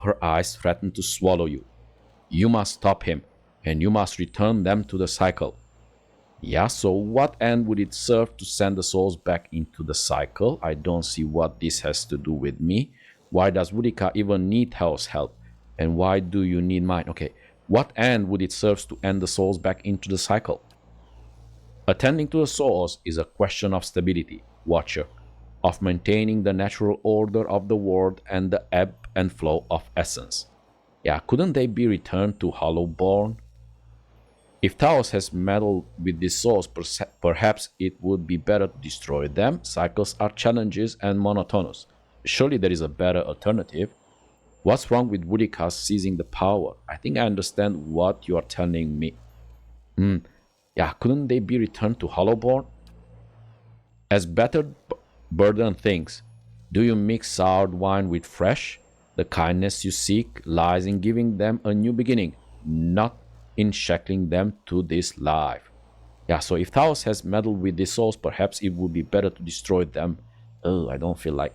Her eyes threaten to swallow you. You must stop him, and you must return them to the cycle. Yeah, so what end would it serve to send the souls back into the cycle? I don't see what this has to do with me. Why does Boudica even need Hell's help? And why do you need mine? Okay, what end would it serve to end the souls back into the cycle? Attending to the souls is a question of stability, Watcher, of maintaining the natural order of the world and the ebb and flow of essence. Yeah, couldn't they be returned to Hollowborn? If Taos has meddled with these souls, perhaps it would be better to destroy them. Cycles are challenges and monotonous. Surely there is a better alternative. What's wrong with Boudica seizing the power? I think I understand what you are telling me. Yeah, couldn't they be returned to Hollowborn? As better burden things, do you mix soured wine with fresh? The kindness you seek lies in giving them a new beginning, not in shackling them to this life. Yeah, so if Taos has meddled with these souls, perhaps it would be better to destroy them. Oh, I don't feel like.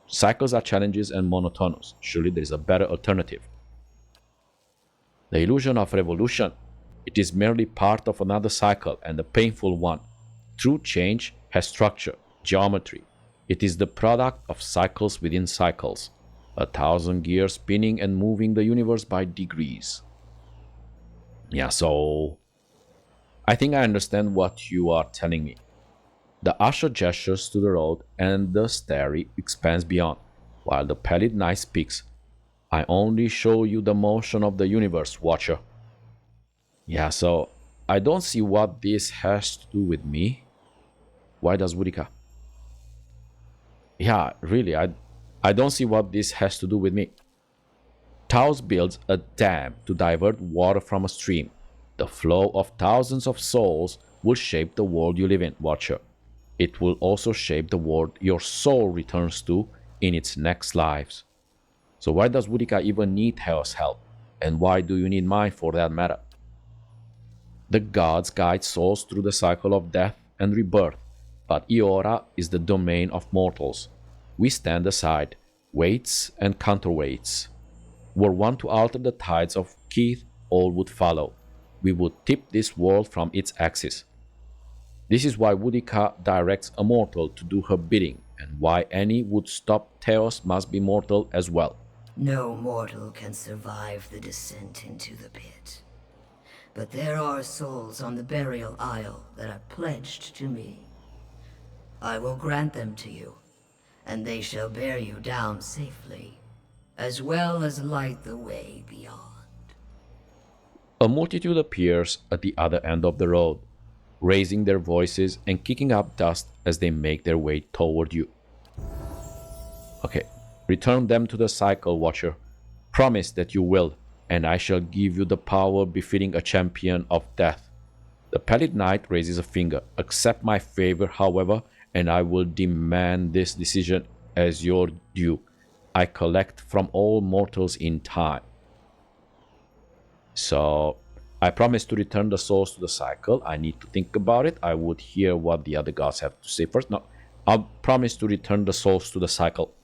Cycles are challenges and monotonous. Surely there is a better alternative. The illusion of revolution. It is merely part of another cycle, and a painful one. True change has structure, geometry. It is the product of cycles within cycles. 1,000 gears spinning and moving the universe by degrees. Yeah, so I think I understand what you are telling me. The Usher gestures to the road and the starry expands beyond, while the Pallid Knight speaks. I only show you the motion of the universe, Watcher. Yeah, so I don't see what this has to do with me. Why does Boudica? Yeah, really, I don't see what this has to do with me. Taos builds a dam to divert water from a stream. The flow of thousands of souls will shape the world you live in, Watcher. It will also shape the world your soul returns to in its next lives. So why does Boudica even need Hell's help? And why do you need mine for that matter? The gods guide souls through the cycle of death and rebirth, but Eora is the domain of mortals. We stand aside, weights and counterweights. Were one to alter the tides of Keith, all would follow. We would tip this world from its axis. This is why Boudica directs a mortal to do her bidding, and why any would stop Theos must be mortal as well. No mortal can survive the descent into the pit. But there are souls on the burial isle that are pledged to me. I will grant them to you, and they shall bear you down safely, as well as light the way beyond. A multitude appears at the other end of the road, raising their voices and kicking up dust as they make their way toward you. Okay, return them to the cycle, Watcher. Promise that you will, and I shall give you the power befitting a champion of death. The Pallid Knight raises a finger. Accept my favor, however, and I will demand this decision as your due. I collect from all mortals in time. So, I promise to return the souls to the cycle. I need to think about it. I would hear what the other gods have to say first. No, I'll promise to return the souls to the cycle.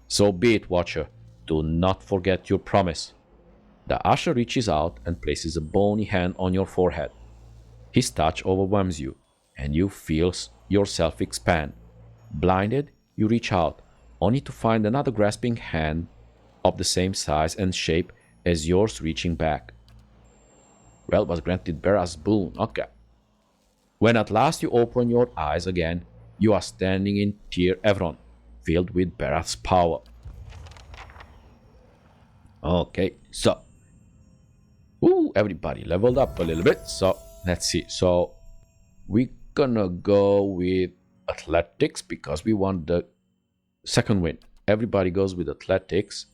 So be it, Watcher. Do not forget your promise. The Usher reaches out and places a bony hand on your forehead. His touch overwhelms you, and you feel yourself expand. Blinded, you reach out, only to find another grasping hand of the same size and shape as yours reaching back. Well, was granted Berath's boon. Okay. When at last you open your eyes again, you are standing in Tir Evron, filled with Berath's power. Okay, so everybody leveled up a little bit. So let's see. So we're gonna go with athletics because we want the second win. Everybody goes with athletics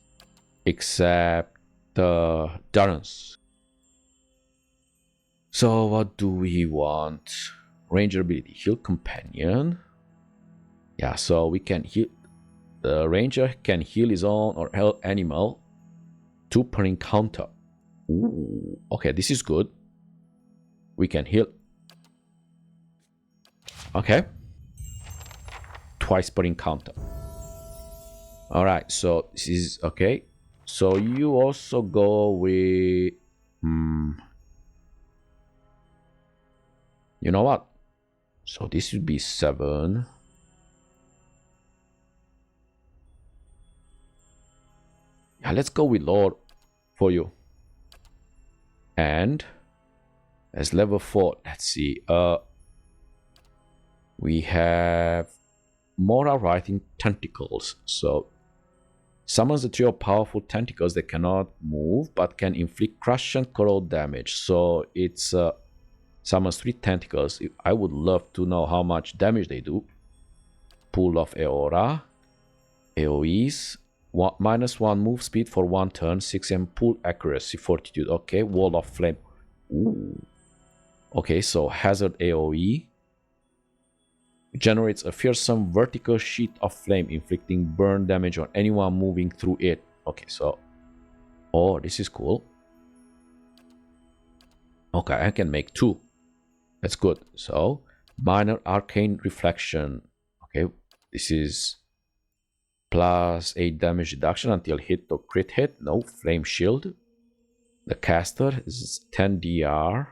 except Darren's. So what do we want? Ranger ability, heal companion. Yeah, so we can heal. The ranger can heal his own or help animal 2 per encounter. Ooh, okay, this is good. We can heal. Okay. Twice per encounter. Alright, so this is okay. So you also go with... You know what? So this would be 7. Yeah, let's go with Lord for you. And as level 4, let's see. We have Mora writing tentacles. So summons a trio of powerful tentacles that cannot move but can inflict crush and corrode damage. So it's summons 3 tentacles. I would love to know how much damage they do. Pool of Eora. AoEs. -1 move speed for 1 turn. 6M pull accuracy, fortitude. Okay, wall of flame. Ooh. Okay, so hazard AoE. Generates a fearsome vertical sheet of flame, inflicting burn damage on anyone moving through it. Okay, so... Oh, this is cool. Okay, I can make 2. That's good. So, minor arcane reflection. Okay, this is plus 8 damage reduction until hit or crit hit. No, flame shield. The caster is 10 DR.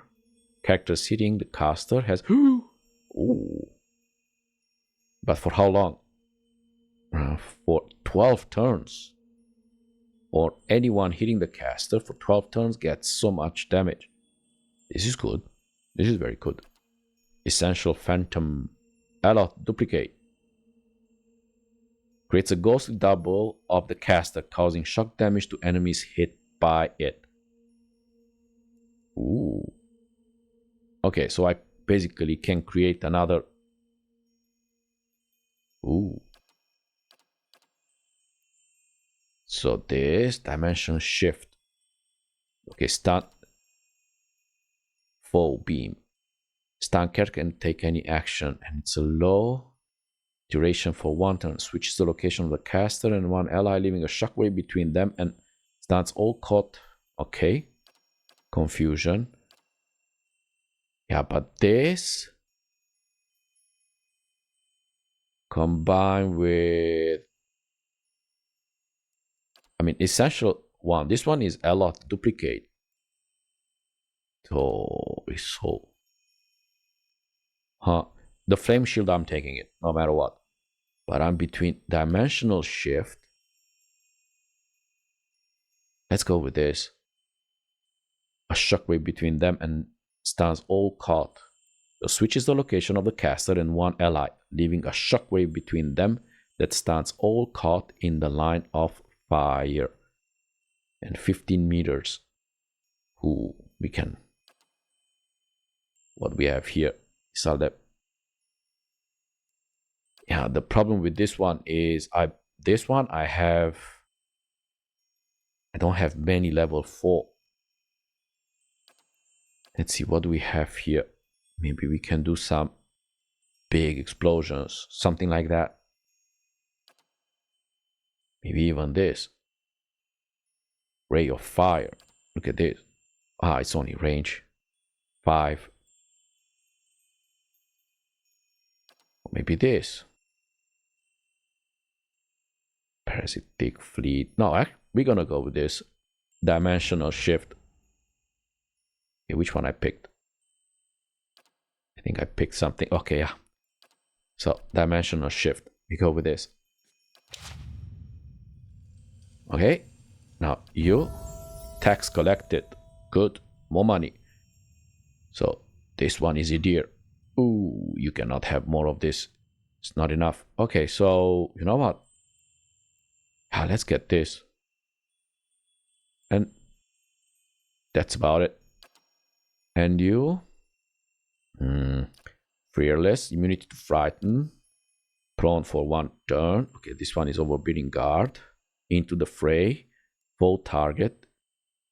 Characters hitting the caster has... Ooh. But for how long? For 12 turns. Or anyone hitting the caster for 12 turns gets so much damage. This is good. This is very good. Essential Phantom Aloth Duplicate. Creates a ghostly double of the caster, causing shock damage to enemies hit by it. Ooh. Okay, so I basically can create another... Ooh. So this dimension shift. Okay, stun. Foe beam. Stun character can take any action, and it's a low duration for 1 turn. Switches the location of the caster and 1 ally, leaving a shockwave between them and stuns all caught. Okay. Confusion. Yeah, but this combined with... I mean, essential one. This one is Aloth Duplicate. So, it's so... Huh. The flame shield, I'm taking it, no matter what. But I'm between dimensional shift. Let's go with this. A shockwave between them and stuns all caught. So switches the location of the caster and 1 ally, leaving a shockwave between them that stuns all caught in the line of fire. And 15 meters. Ooh, we can... What we have here is all that... Yeah, the problem with this one is I don't have many level 4. Let's see, what do we have here? Maybe we can do some big explosions, something like that. Maybe even this. Ray of fire. Look at this. Ah, it's only range 5. Or maybe this. Parasitic fleet. No, we're gonna go with this. Dimensional shift. Okay, which one I picked? I think I picked something. Okay, yeah. So, dimensional shift. We go with this. Okay. Now, you. Tax collected. Good. More money. So, this one is a deer. Ooh, you cannot have more of this. It's not enough. Okay, so, you know what? Ah, let's get this. And that's about it. And you? Fearless, immunity to frighten. Prone for 1 turn. Okay, this one is overbearing guard. Into the fray. Full target.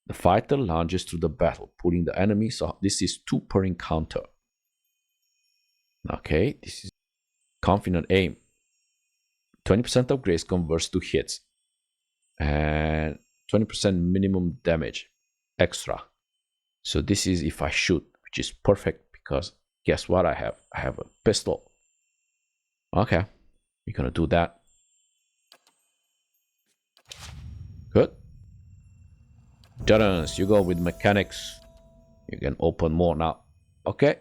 The fighter lunges through the battle, pulling the enemy. So this is 2 per encounter. Okay, this is confident aim. 20% of grace converts to hits. And 20% minimum damage extra. So this is if I shoot, which is perfect because guess what I have? I have a pistol. Okay, we're gonna do that. Good. Terrence, you go with mechanics. You can open more now. Okay.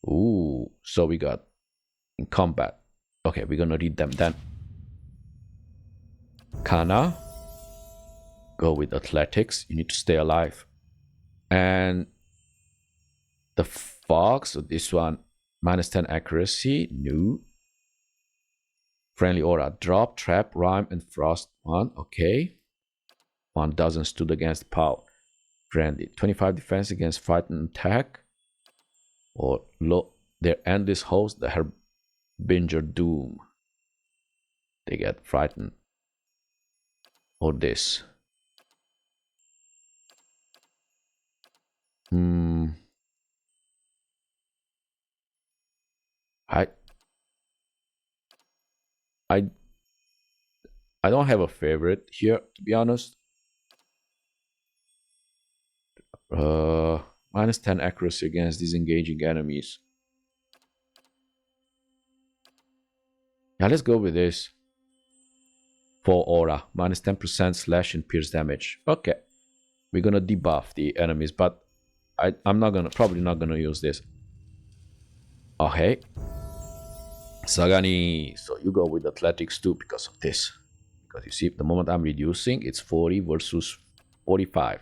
Ooh, so we got in combat. Okay, we're gonna read them then. Kana, go with athletics. You need to stay alive. And the fox, so this one, -10 accuracy. No. Friendly aura, drop, trap, rhyme, and frost 1. Okay. 1 doesn't stood against power. Friendly, 25 defense against fight and attack. Or their endless host, the Harbinger Doom. They get frightened. Or this. I don't have a favorite here, to be honest. -10 accuracy against disengaging enemies. Yeah, let's go with this. For aura, -10% slash and pierce damage. Okay, we're gonna debuff the enemies, but I'm probably not gonna use this. Okay, Sagani, so you go with athletics too because of this. Because you see, the moment I'm reducing, it's 40 versus 45.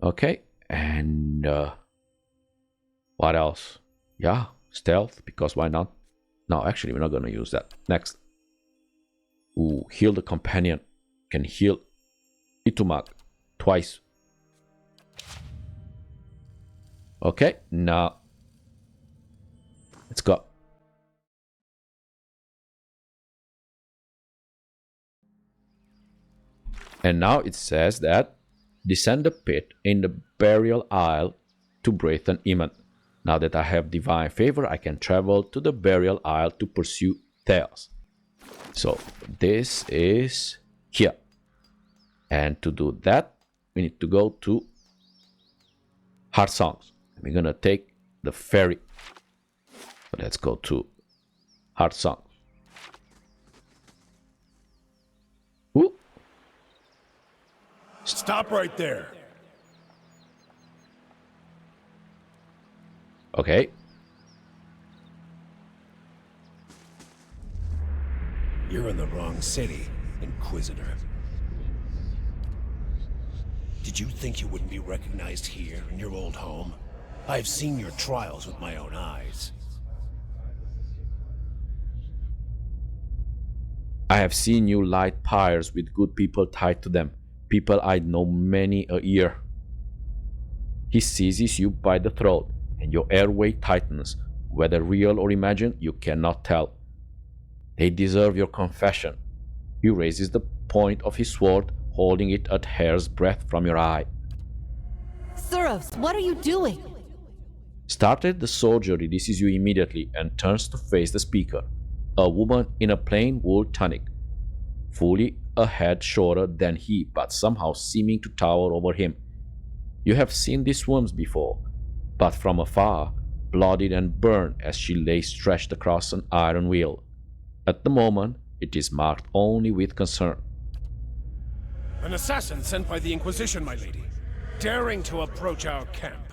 Okay, and what else? Yeah, stealth, because why not? No, actually, we're not gonna use that. Next. Ooh, heal the companion. Can heal Itumag twice. Okay, now let's go. And now it says that descend the pit in the burial isle to Berath and Iman. Now that I have divine favor, I can travel to the burial isle to pursue Theos. So this is here. And to do that, we need to go to Heart Songs. We're gonna take the ferry. So let's go to Heart Songs. Ooh. Stop right there. Okay. You're in the wrong city, Inquisitor. Did you think you wouldn't be recognized here in your old home? I've seen your trials with my own eyes. I have seen you light pyres with good people tied to them. People I'd know many a year. He seizes you by the throat, and your airway tightens. Whether real or imagined, you cannot tell. They deserve your confession. He raises the point of his sword, holding it at hair's breadth from your eye. Suros, what are you doing? Started the soldier releases you immediately and turns to face the speaker. A woman in a plain wool tunic, fully a head shorter than he, but somehow seeming to tower over him. You have seen these wounds before, but from afar, bloodied and burned as she lay stretched across an iron wheel. At the moment, it is marked only with concern. An assassin sent by the Inquisition, my lady, daring to approach our camp.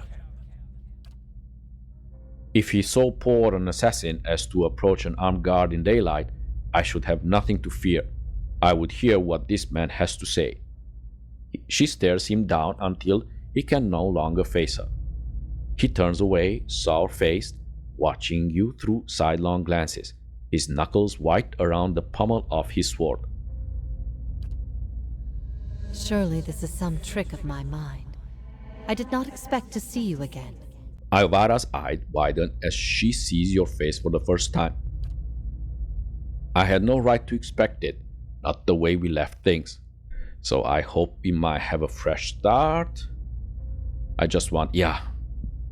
If he so poor an assassin as to approach an armed guard in daylight, I should have nothing to fear. I would hear what this man has to say. She stares him down until he can no longer face her. He turns away, sour-faced, watching you through sidelong glances, his knuckles white around the pommel of his sword. Surely this is some trick of my mind. I did not expect to see you again. Iovara's eyes widen as she sees your face for the first time. I had no right to expect it, not the way we left things. So I hope we might have a fresh start. I just want,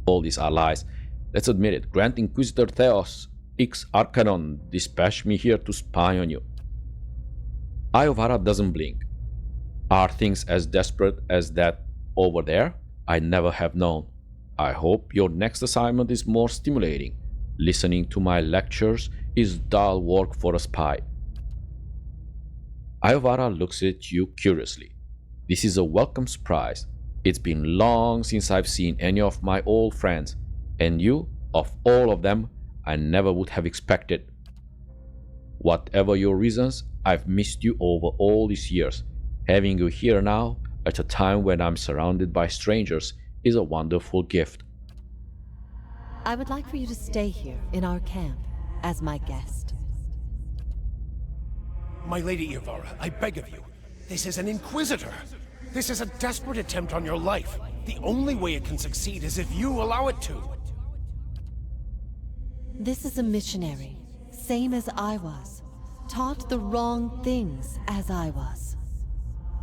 all these are lies. Let's admit it. Grand Inquisitor Theos X Arcanon dispatched me here to spy on you. Iovara doesn't blink. Are things as desperate as that over there? I never have known. I hope your next assignment is more stimulating. Listening to my lectures is dull work for a spy. Iovara looks at you curiously. This is a welcome surprise. It's been long since I've seen any of my old friends, and you, of all of them, I never would have expected. Whatever your reasons, I've missed you over all these years. Having you here now, at a time when I'm surrounded by strangers, is a wonderful gift. I would like for you to stay here in our camp as my guest. My Lady Iovara, I beg of you. This is an Inquisitor. This is a desperate attempt on your life. The only way it can succeed is if you allow it to. This is a missionary, same as I was. Taught the wrong things as I was.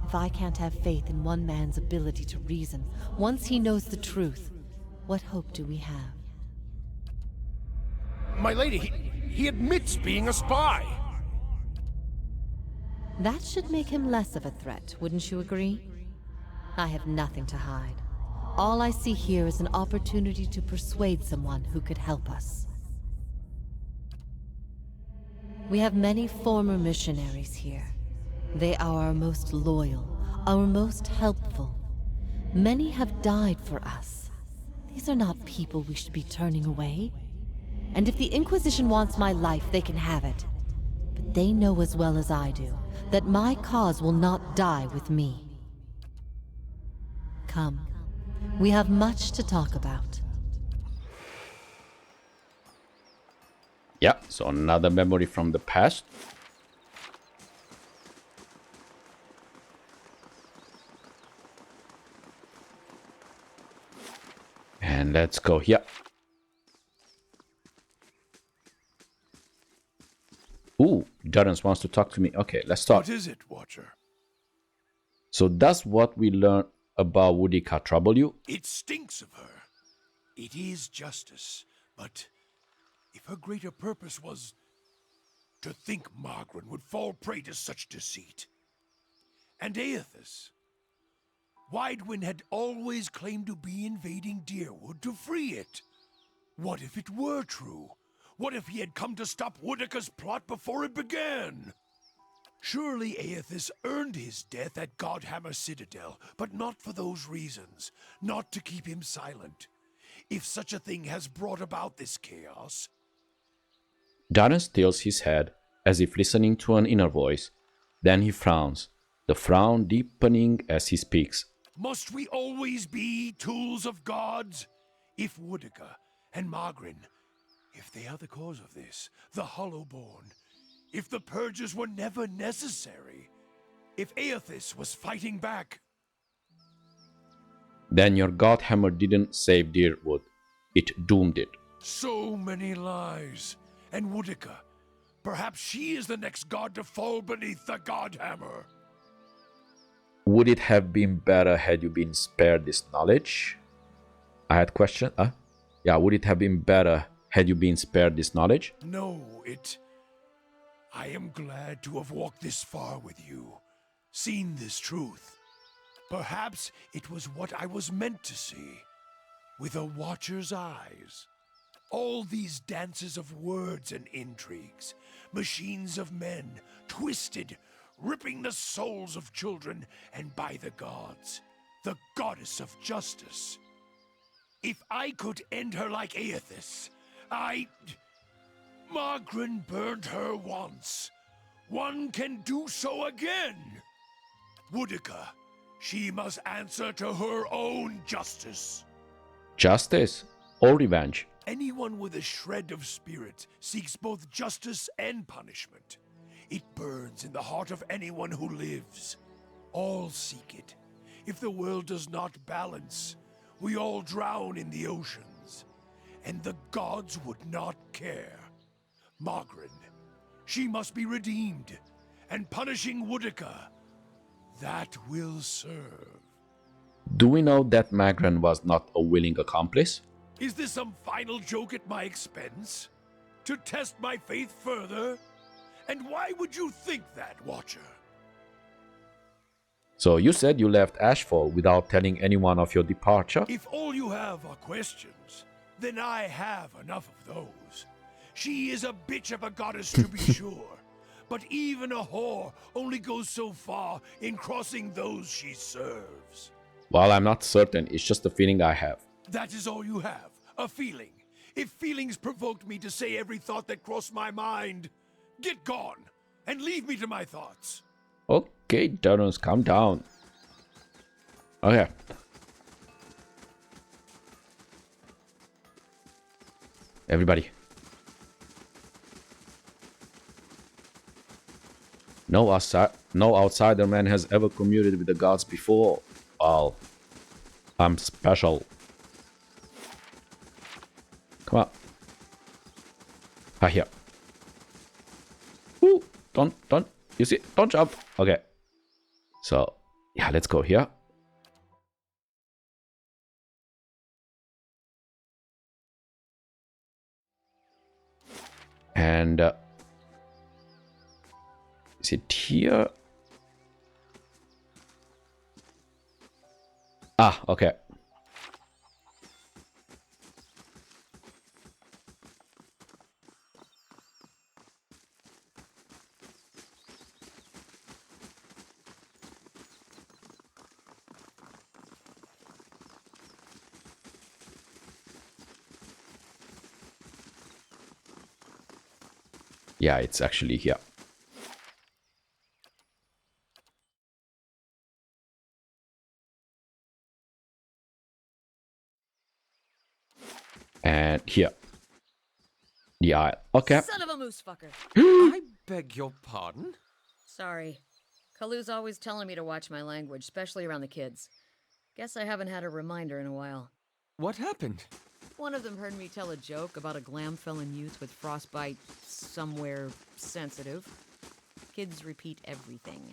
If I can't have faith in one man's ability to reason, once he knows the truth, what hope do we have? My lady, he admits being a spy. That should make him less of a threat, wouldn't you agree? I have nothing to hide. All I see here is an opportunity to persuade someone who could help us. We have many former missionaries here. They are our most loyal, our most helpful. Many have died for us. These are not people we should be turning away. And if the Inquisition wants my life, they can have it. But they know as well as I do that my cause will not die with me. Come, we have much to talk about. Yeah, so another memory from the past. And let's go here. Ooh, Darren wants to talk to me. Okay, let's talk. What is it, Watcher? So does what we learned about Boudica trouble you? It stinks of her. It is justice, but if her greater purpose was to think Margaret would fall prey to such deceit. And Aethys. Widewin had always claimed to be invading Deerwood to free it. What if it were true? What if he had come to stop Boudica's plot before it began? Surely Aethys earned his death at Godhammer Citadel, but not for those reasons. Not to keep him silent. If such a thing has brought about this chaos... Darren tilts his head, as if listening to an inner voice. Then he frowns, the frown deepening as he speaks. Must we always be tools of gods? If Boudica and Margaret, if they are the cause of this, the Hollowborn, if the purges were never necessary, if Aethys was fighting back... Then your Godhammer didn't save Deerwood. It doomed it. So many lies. And Boudica, perhaps she is the next god to fall beneath the Godhammer. Would it have been better had you been spared this knowledge? I had question. Yeah, would it have been better had you been spared this knowledge? No, I am glad to have walked this far with you, seen this truth. Perhaps it was what I was meant to see, with a watcher's eyes. All these dances of words and intrigues, machines of men, twisted, ripping the souls of children, and by the gods, the goddess of justice. If I could end her like Aethys, Margaret burned her once. One can do so again. Boudica, she must answer to her own justice. Justice or revenge? Anyone with a shred of spirit seeks both justice and punishment. It burns in the heart of anyone who lives. All seek it. If the world does not balance, we all drown in the oceans. And the gods would not care. Margaret, she must be redeemed. And punishing Boudica, that will serve. Do we know that Magran was not a willing accomplice? Is this some final joke at my expense? To test my faith further? And why would you think that, Watcher? So you said you left Ashfall without telling anyone of your departure? If all you have are questions, then I have enough of those. She is a bitch of a goddess to be sure, but even a whore only goes so far in crossing those she serves. Well, I'm not certain. It's just a feeling I have. That is all you have, a feeling. If feelings provoked me to say every thought that crossed my mind, get gone and leave me to my thoughts. Okay, Darnos, calm down. Okay. Everybody. No outsider man has ever commuted with the gods before. Well, I'm special. Come on. Ah, here. Woo! Don't. You see? Don't jump. Okay. So, yeah, let's go here. And is it here? Ah, okay. Yeah, it's actually here. And here. The aisle. Okay. Son of a moose fucker. I beg your pardon? Sorry. Kalu's always telling me to watch my language, especially around the kids. Guess I haven't had a reminder in a while. What happened? One of them heard me tell a joke about a glam-felon youth with frostbite somewhere sensitive. Kids repeat everything.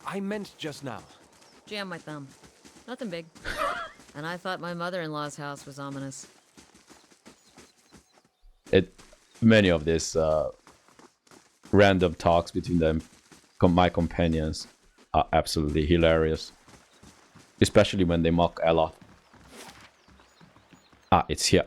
I meant just now. Jam my thumb. Nothing big. And I thought my mother-in-law's house was ominous. Many of these random talks between them, my companions, are absolutely hilarious. Especially when they mock Ella. Ah, it's here.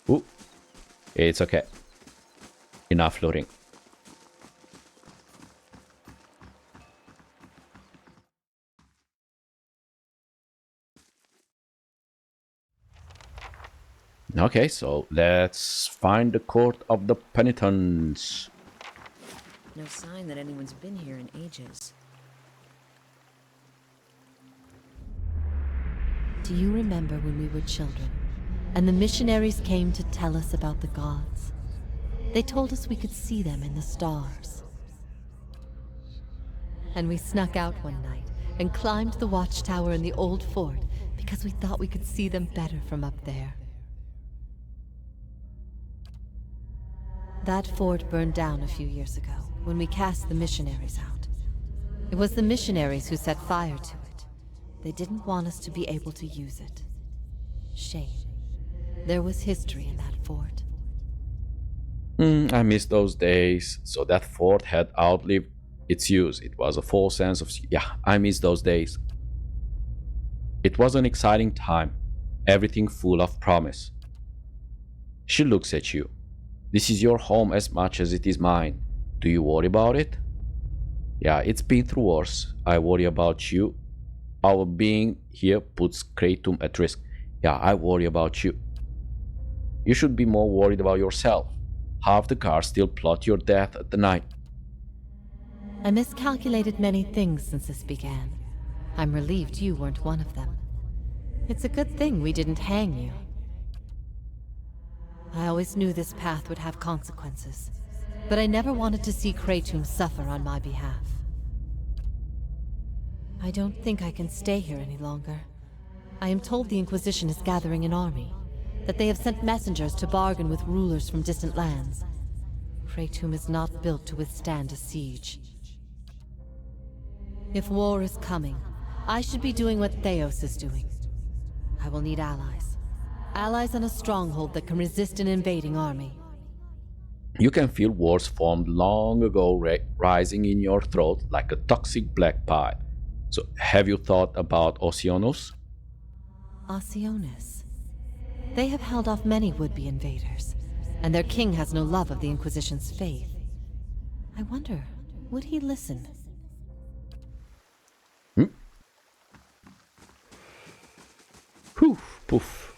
Ooh. It's okay. Enough looting. Okay, so let's find the court of the penitents. No sign that anyone's been here in ages. Do you remember when we were children, and the missionaries came to tell us about the gods? They told us we could see them in the stars. And we snuck out one night and climbed the watchtower in the old fort because we thought we could see them better from up there. That fort burned down a few years ago when we cast the missionaries out. It was the missionaries who set fire to it. They didn't want us to be able to use it. Shame. There was history in that fort. I miss those days. So that fort had outlived its use. It was a false sense of... Yeah, I miss those days. It was an exciting time. Everything full of promise. She looks at you. This is your home as much as it is mine. Do you worry about it? Yeah, it's been through worse. I worry about you. Our being here puts Kratom at risk. Yeah, I worry about you. You should be more worried about yourself. Half the guards still plot your death at the night. I miscalculated many things since this began. I'm relieved you weren't one of them. It's a good thing we didn't hang you. I always knew this path would have consequences, but I never wanted to see Kratom suffer on my behalf. I don't think I can stay here any longer. I am told the Inquisition is gathering an army, that they have sent messengers to bargain with rulers from distant lands. Kratom is not built to withstand a siege. If war is coming, I should be doing what Theos is doing. I will need allies. Allies in a stronghold that can resist an invading army. You can feel words formed long ago rising in your throat like a toxic black pie. So have you thought about Oceanos? Oceanus. They have held off many would-be invaders, and their king has no love of the Inquisition's faith. I wonder, would he listen? Poof, poof.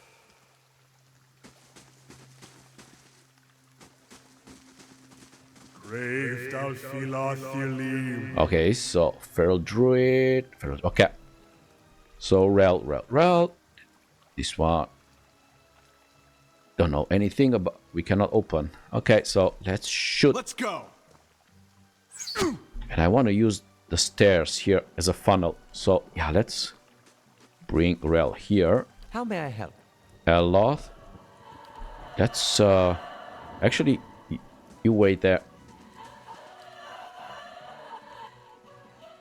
Okay, so Feral Druid. Okay. So Rel. This one. Don't know anything about. We cannot open. Okay, so let's shoot. Let's go. And I want to use the stairs here as a funnel. So yeah, let's bring Rel here. How may I help? Eloth. Let's actually you wait there.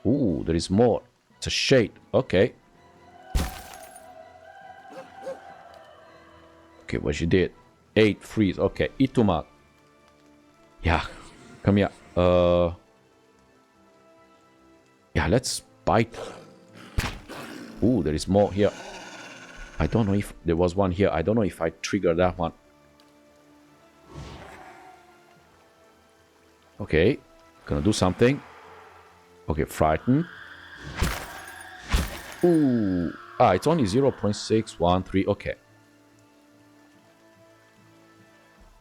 Ooh, there is more. It's a shade. Okay. Okay, what you did? 8 freeze. Okay, Itumak. Yeah, come here. Yeah, let's bite. Ooh, there is more here. I don't know if there was one here. I don't know if I triggered that one. Okay, gonna do something. Okay, frighten. Ooh, it's only 0.613. Okay.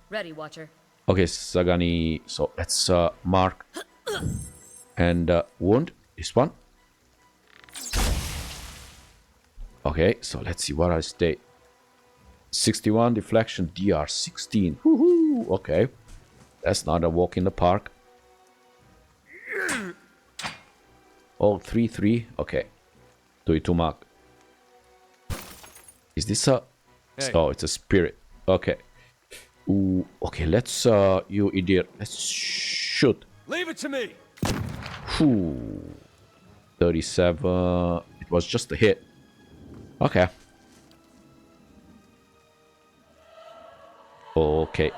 Ready, Watcher. Okay, Sagani. So let's mark and wound this one. Okay, so let's see what I state. 61 deflection, DR 16. Woohoo! Okay, that's not a walk in the park. Oh, 3-3. Okay, do it to mark. Is this a? Hey. Oh, it's a spirit. Okay. Ooh, okay, let's you idiot. Let's shoot. Leave it to me. Whew. 37. It was just a hit. Okay. Okay.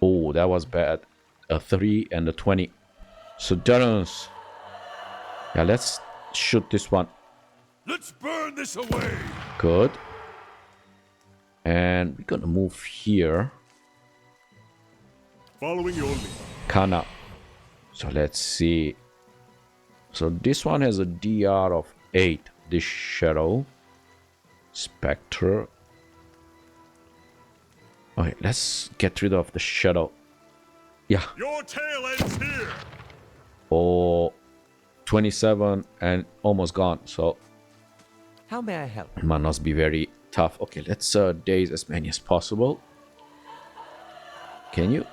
Oh, that was bad. A 3 and a 20. So Darren's. Yeah, let's shoot this one. Let's burn this away. Good. And we're gonna move here. Following your lead. Kana. So let's see. So this one has a DR of 8. This shadow. Spectre. Okay, let's get rid of the shadow. Yeah. Your tail ends here. Oh, 27 and almost gone. So How may I help? it must be very tough. Okay, let's daze as many as possible. Can you?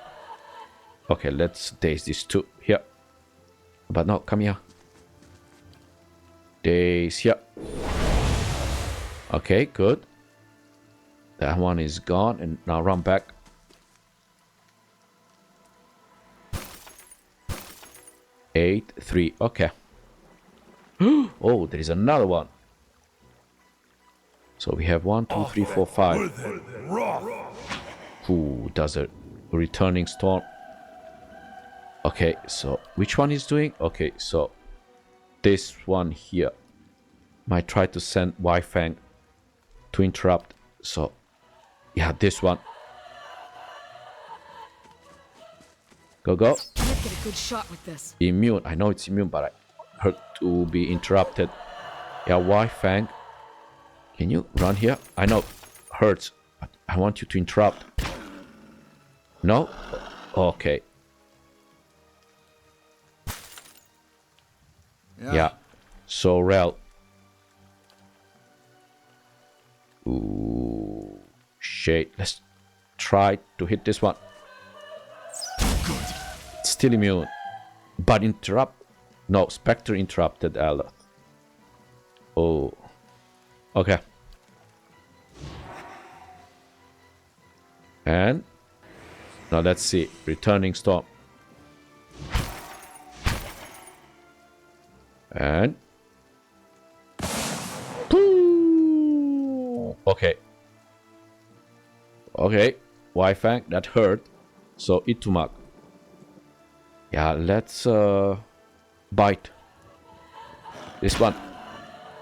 Okay, let's daze these two here. But no, come here. Daze here. Okay, good. That one is gone, and now run back. Eight, 3. Okay. Oh, there is another one. So we have 1, 2, 3, 4, 5. Who does a returning storm? Okay, so which one is doing? Okay, so this one here might try to send Wi-Fang to interrupt. So yeah, this one. Go, go. Can't get a good shot with this. Immune. I know it's immune, but I hurt to be interrupted. Yeah, Wi-Fang. Can you run here? I know hurts, but I want you to interrupt. No? Okay. Yeah. So, Rel. Ooh. Shit. Let's try to hit this one. It's still immune. But interrupt. No, Spectre interrupted Aloth. Oh. Okay. And now let's see. Returning storm. And okay. Okay. Wi-Fang, that hurt. So Itumak. Yeah, let's bite this one.